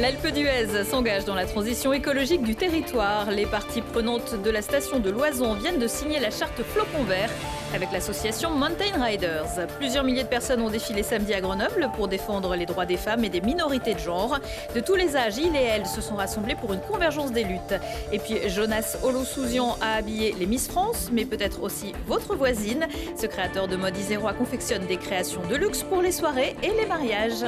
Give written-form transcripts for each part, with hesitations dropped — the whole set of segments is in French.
L'Alpe d'Huez s'engage dans la transition écologique du territoire. Les parties prenantes de la station de Loison viennent de signer la charte Flocon Vert avec l'association Mountain Riders. Plusieurs milliers de personnes ont défilé samedi à Grenoble pour défendre les droits des femmes et des minorités de genre. De tous les âges, ils et elles se sont rassemblés pour une convergence des luttes. Et puis Jonas Olosouzian a habillé les Miss France, mais peut-être aussi votre voisine. Ce créateur de mode isérois confectionne des créations de luxe pour les soirées et les mariages.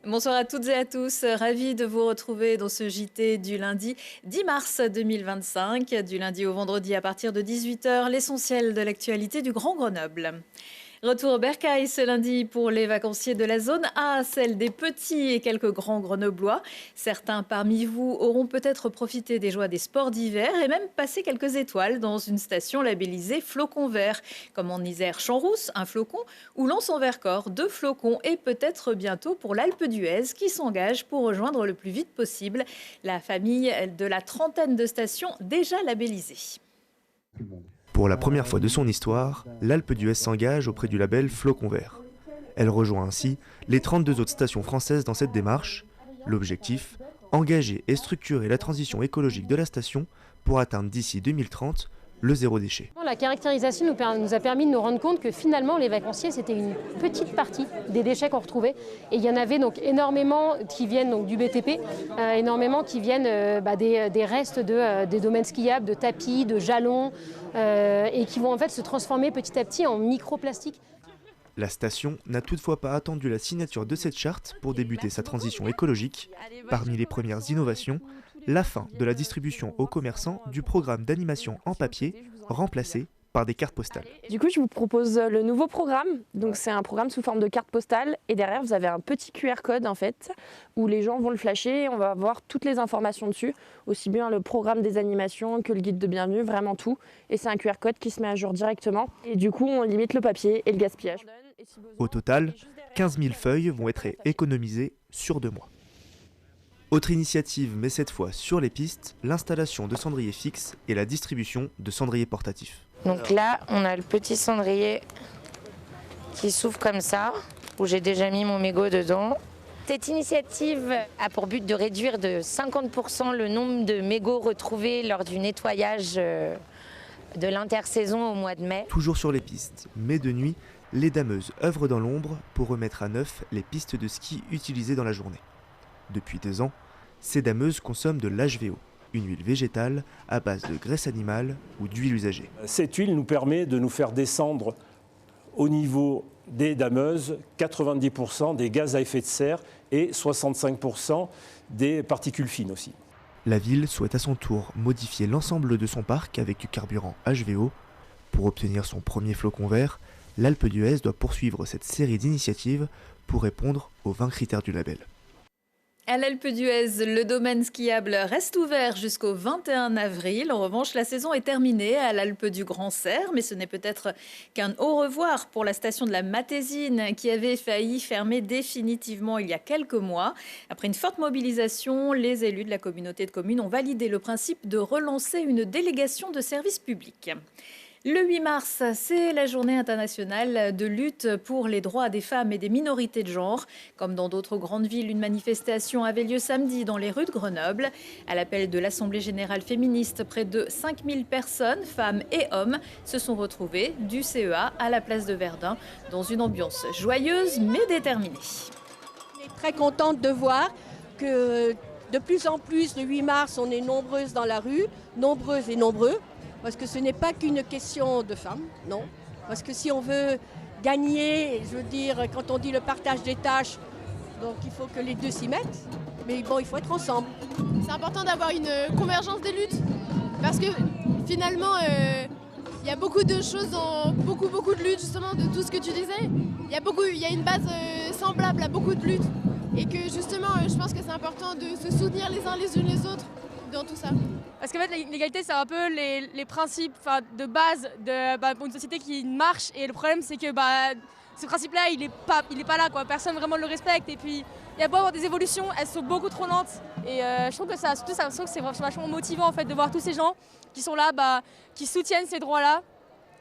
Bonsoir à toutes et à tous, ravi de vous retrouver dans ce JT du lundi 10 mars 2025, du lundi au vendredi à partir de 18h, l'essentiel de l'actualité du Grand Grenoble. Retour au Bercail ce lundi pour les vacanciers de la zone A, celle des petits et quelques grands grenoblois. Certains parmi vous auront peut-être profité des joies des sports d'hiver et même passé quelques étoiles dans une station labellisée Flocon Vert, comme en Isère Champs-Rousses, un flocon, ou Lens en Vercors, 2 flocons, et peut-être bientôt pour l'Alpe d'Huez qui s'engage pour rejoindre le plus vite possible la famille de la trentaine de stations déjà labellisées. Pour la première fois de son histoire, l'Alpe d'Huez s'engage auprès du label Flocon Vert. Elle rejoint ainsi les 32 autres stations françaises dans cette démarche. L'objectif, engager et structurer la transition écologique de la station pour atteindre d'ici 2030 le zéro déchet. La caractérisation nous a permis de nous rendre compte que finalement les vacanciers c'était une petite partie des déchets qu'on retrouvait. Et il y en avait donc énormément qui viennent donc du BTP, énormément qui viennent des restes des domaines skiables, de tapis, de jalons, et qui vont en fait se transformer petit à petit en microplastiques. La station n'a toutefois pas attendu la signature de cette charte pour débuter sa transition écologique. Parmi les premières innovations, la fin de la distribution aux commerçants du programme d'animation en papier, remplacé par des cartes postales. Du coup, je vous propose le nouveau programme. Donc, c'est un programme sous forme de carte postale. Et derrière, vous avez un petit QR code, en fait, où les gens vont le flasher. On va avoir toutes les informations dessus, aussi bien le programme des animations que le guide de bienvenue, vraiment tout. Et c'est un QR code qui se met à jour directement. Et du coup, on limite le papier et le gaspillage. Au total, 15 000 feuilles vont être économisées sur 2 mois. Autre initiative, mais cette fois sur les pistes, l'installation de cendriers fixes et la distribution de cendriers portatifs. Donc là, on a le petit cendrier qui s'ouvre comme ça, où j'ai déjà mis mon mégot dedans. Cette initiative a pour but de réduire de 50% le nombre de mégots retrouvés lors du nettoyage de l'intersaison au mois de mai. Toujours sur les pistes, mais de nuit, les dameuses œuvrent dans l'ombre pour remettre à neuf les pistes de ski utilisées dans la journée. Depuis 2 ans, ces dameuses consomment de l'HVO, une huile végétale à base de graisse animale ou d'huile usagée. Cette huile nous permet de nous faire descendre au niveau des dameuses 90% des gaz à effet de serre et 65% des particules fines aussi. La ville souhaite à son tour modifier l'ensemble de son parc avec du carburant HVO. Pour obtenir son premier flocon vert, l'Alpe d'Huez doit poursuivre cette série d'initiatives pour répondre aux 20 critères du label. À l'Alpe d'Huez, le domaine skiable reste ouvert jusqu'au 21 avril. En revanche, la saison est terminée à l'Alpe du Grand Serre, mais ce n'est peut-être qu'un au revoir pour la station de la Matésine qui avait failli fermer définitivement il y a quelques mois. Après une forte mobilisation, les élus de la communauté de communes ont validé le principe de relancer une délégation de service public. Le 8 mars, c'est la journée internationale de lutte pour les droits des femmes et des minorités de genre. Comme dans d'autres grandes villes, une manifestation avait lieu samedi dans les rues de Grenoble. À l'appel de l'Assemblée générale féministe, près de 5000 personnes, femmes et hommes, se sont retrouvées du CEA à la place de Verdun dans une ambiance joyeuse mais déterminée. On est très contente de voir que de plus en plus, le 8 mars, on est nombreuses dans la rue, nombreuses et nombreux. Parce que ce n'est pas qu'une question de femmes, non. Parce que si on veut gagner, je veux dire, quand on dit le partage des tâches, donc il faut que les deux s'y mettent. Mais bon, il faut être ensemble. C'est important d'avoir une convergence des luttes. Parce que finalement, il y a beaucoup de choses, beaucoup de luttes justement, de tout ce que tu disais. Il y a une base semblable à beaucoup de luttes. Et que justement, je pense que c'est important de se soutenir les uns les unes les autres dans tout ça. Parce qu'en fait, l'égalité, c'est un peu les principes de base pour une société qui marche. Et le problème, c'est que ce principe-là, il est pas là, quoi. Personne vraiment le respecte. Et puis, il y a beau avoir des évolutions, elles sont beaucoup trop lentes. Et je trouve que c'est vachement motivant en fait, de voir tous ces gens qui sont là, qui soutiennent ces droits-là.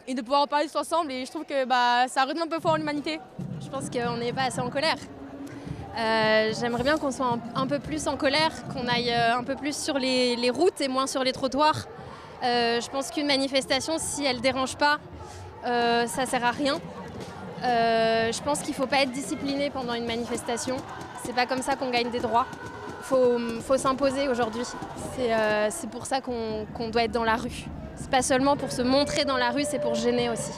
Et de pouvoir en parler tous ensemble. Et je trouve que ça redonne un peu foi en l'humanité. Je pense qu'on n'est pas assez en colère. J'aimerais bien qu'on soit un peu plus en colère, qu'on aille un peu plus sur les routes et moins sur les trottoirs. Je pense qu'une manifestation, si elle ne dérange pas, ça ne sert à rien. Je pense qu'il ne faut pas être discipliné pendant une manifestation. C'est pas comme ça qu'on gagne des droits. Faut s'imposer aujourd'hui. C'est pour ça qu'on doit être dans la rue. C'est pas seulement pour se montrer dans la rue, c'est pour gêner aussi.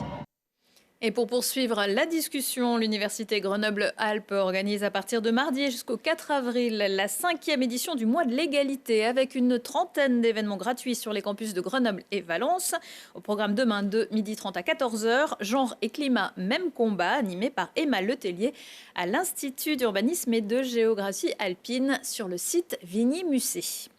Et pour poursuivre la discussion, l'Université Grenoble-Alpes organise à partir de mardi jusqu'au 4 avril la 5e édition du mois de l'égalité avec une trentaine d'événements gratuits sur les campus de Grenoble et Valence. Au programme demain de 12h30 à 14h, genre et climat, même combat, animé par Emma Letellier à l'Institut d'urbanisme et de géographie alpine sur le site Vigny-Musset.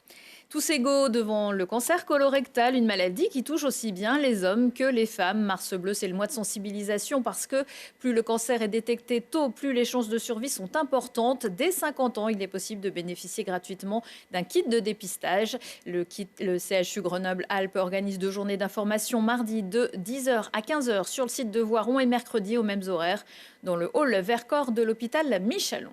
Tous égaux devant le cancer colorectal, une maladie qui touche aussi bien les hommes que les femmes. Mars bleu, c'est le mois de sensibilisation parce que plus le cancer est détecté tôt, plus les chances de survie sont importantes. Dès 50 ans, il est possible de bénéficier gratuitement d'un kit de dépistage. Le CHU Grenoble-Alpes organise 2 journées d'information mardi de 10h à 15h sur le site de Voiron et mercredi aux mêmes horaires dans le hall Vercors de l'hôpital Michalon.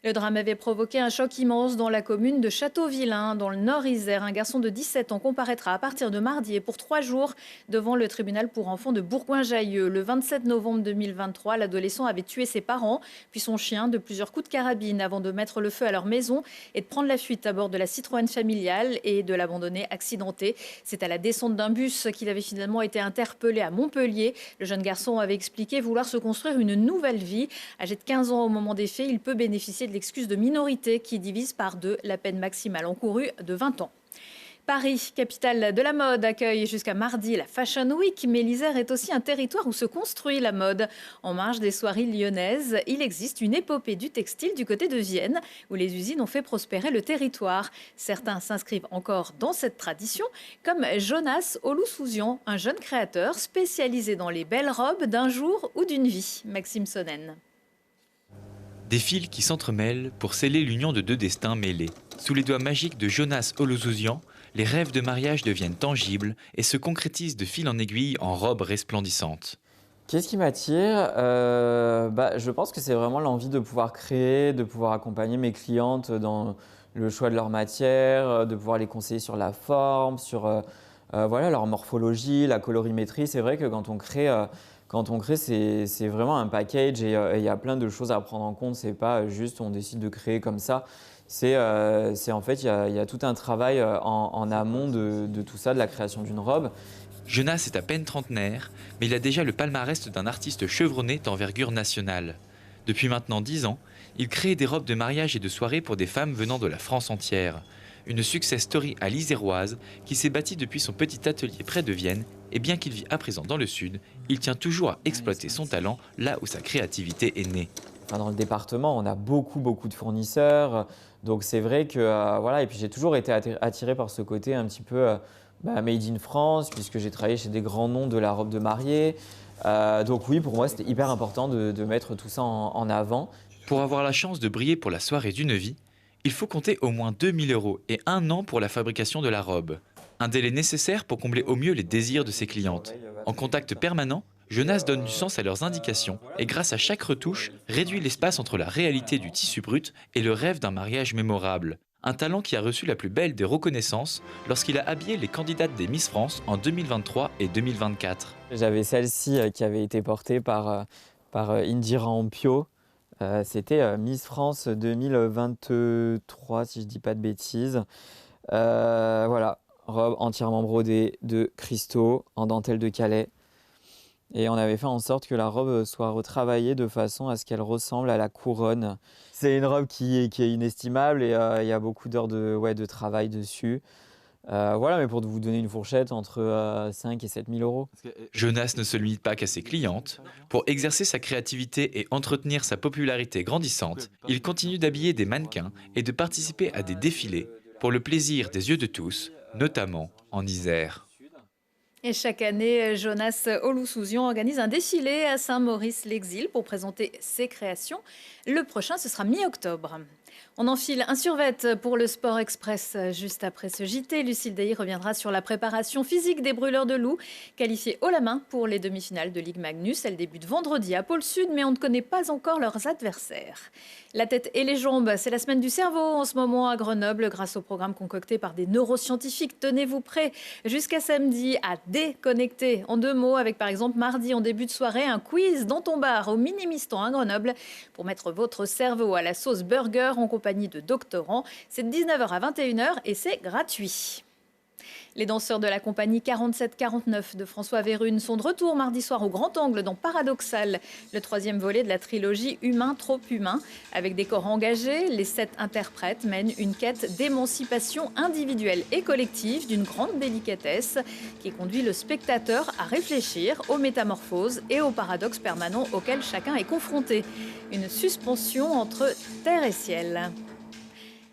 Le drame avait provoqué un choc immense dans la commune de Châteauvillain, dans le Nord-Isère. Un garçon de 17 ans comparaîtra à partir de mardi et pour 3 jours devant le tribunal pour enfants de Bourgoin-Jallieu. Le 27 novembre 2023, l'adolescent avait tué ses parents, puis son chien de plusieurs coups de carabine avant de mettre le feu à leur maison et de prendre la fuite à bord de la Citroën familiale et de l'abandonner accidenté. C'est à la descente d'un bus qu'il avait finalement été interpellé à Montpellier. Le jeune garçon avait expliqué vouloir se construire une nouvelle vie. Âgé de 15 ans au moment des faits, il peut bénéficier de l'excuse de minorité qui divise par 2 la peine maximale encourue de 20 ans. Paris, capitale de la mode, accueille jusqu'à mardi la Fashion Week, mais l'Isère est aussi un territoire où se construit la mode. En marge des soirées lyonnaises, il existe une épopée du textile du côté de Vienne, où les usines ont fait prospérer le territoire. Certains s'inscrivent encore dans cette tradition, comme Jonas Olussouzian, un jeune créateur spécialisé dans les belles robes d'un jour ou d'une vie. Maxime Sonnen. Des fils qui s'entremêlent pour sceller l'union de 2 destins mêlés. Sous les doigts magiques de Jonas Olussouzian, les rêves de mariage deviennent tangibles et se concrétisent de fil en aiguille en robes resplendissantes. Qu'est-ce qui m'attire Je pense que c'est vraiment l'envie de pouvoir créer, de pouvoir accompagner mes clientes dans le choix de leur matière, de pouvoir les conseiller sur la forme, sur leur morphologie, la colorimétrie. C'est vrai que quand on crée, c'est vraiment un package et il y a plein de choses à prendre en compte. C'est pas juste on décide de créer comme ça. C'est en fait, il y a tout un travail en amont de tout ça, de la création d'une robe. Jonas est à peine trentenaire, mais il a déjà le palmarès d'un artiste chevronné d'envergure nationale. Depuis maintenant 10 ans, il crée des robes de mariage et de soirée pour des femmes venant de la France entière. Une success story à l'Iséroise qui s'est bâtie depuis son petit atelier près de Vienne. Et bien qu'il vit à présent dans le sud, il tient toujours à exploiter son talent là où sa créativité est née. Dans le département, on a beaucoup de fournisseurs. Donc c'est vrai que, et puis j'ai toujours été attiré par ce côté un petit peu made in France, puisque j'ai travaillé chez des grands noms de la robe de mariée. Donc oui, pour moi, c'était hyper important de mettre tout ça en avant. Pour avoir la chance de briller pour la soirée d'une vie, il faut compter au moins 2 000 € et 1 an pour la fabrication de la robe. Un délai nécessaire pour combler au mieux les désirs de ses clientes. En contact permanent, Jonas donne du sens à leurs indications et grâce à chaque retouche, réduit l'espace entre la réalité du tissu brut et le rêve d'un mariage mémorable. Un talent qui a reçu la plus belle des reconnaissances lorsqu'il a habillé les candidates des Miss France en 2023 et 2024. J'avais celle-ci qui avait été portée par Indira Ampio. C'était Miss France 2023, si je ne dis pas de bêtises. Robe entièrement brodée de cristaux en dentelle de Calais. Et on avait fait en sorte que la robe soit retravaillée de façon à ce qu'elle ressemble à la couronne. C'est une robe qui est inestimable et il y a beaucoup d'heures de travail dessus. Mais pour vous donner une fourchette, entre 5 et 7 000 €. Jonas ne se limite pas qu'à ses clientes. Pour exercer sa créativité et entretenir sa popularité grandissante, il continue d'habiller des mannequins et de participer à des défilés pour le plaisir des yeux de tous, notamment en Isère. Et chaque année, Jonas Olussouzian organise un défilé à Saint-Maurice-l'Exil pour présenter ses créations. Le prochain, ce sera mi-octobre. On enfile un survêt pour le Sport Express juste après ce JT. Lucille Dailly reviendra sur la préparation physique des brûleurs de loups, qualifiés haut la main pour les demi-finales de Ligue Magnus. Elles débutent vendredi à Pôle Sud, mais on ne connaît pas encore leurs adversaires. La tête et les jambes, c'est la semaine du cerveau en ce moment à Grenoble, grâce au programme concocté par des neuroscientifiques. Tenez-vous prêts jusqu'à samedi à déconnecter. En 2 mots, avec par exemple mardi en début de soirée, un quiz dans ton bar au Minimistan à Grenoble pour mettre votre cerveau à la sauce burger en compagnie de doctorants. C'est de 19h à 21h et c'est gratuit. Les danseurs de la compagnie 47-49 de François Vérune sont de retour mardi soir au Grand Angle dans Paradoxal, le 3e volet de la trilogie Humain trop humain. Avec des corps engagés, les 7 interprètes mènent une quête d'émancipation individuelle et collective d'une grande délicatesse qui conduit le spectateur à réfléchir aux métamorphoses et aux paradoxes permanents auxquels chacun est confronté. Une suspension entre terre et ciel.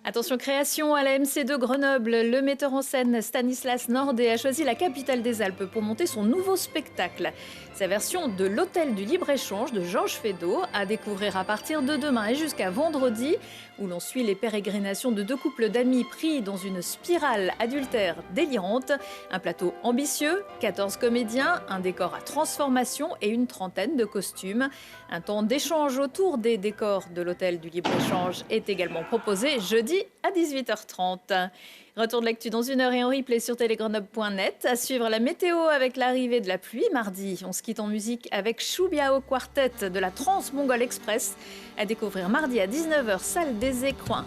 Attention création à la MC2 Grenoble, le metteur en scène Stanislas Nordet a choisi la capitale des Alpes pour monter son nouveau spectacle. Sa version de l'Hôtel du Libre-Échange de Georges Feydeau à découvrir à partir de demain et jusqu'à vendredi, où l'on suit les pérégrinations de 2 couples d'amis pris dans une spirale adultère délirante. Un plateau ambitieux, 14 comédiens, un décor à transformation et une trentaine de costumes. Un temps d'échange autour des décors de l'Hôtel du Libre-Échange est également proposé jeudi à 18h30. Retour de l'actu dans 1 heure et en replay sur telegrenoble.net. À suivre la météo avec l'arrivée de la pluie mardi. On se quitte en musique avec Choubiao Quartet de la Trans-Mongol Express. À découvrir mardi à 19h, salle des écrins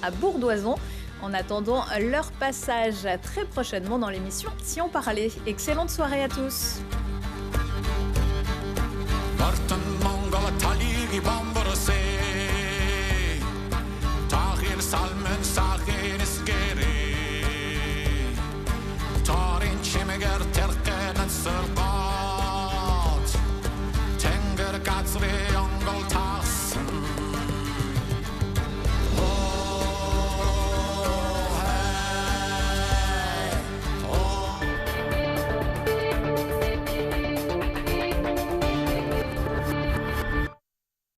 à Bourdoison. En attendant leur passage très prochainement dans l'émission Si on parlait. Excellente soirée à tous. Salme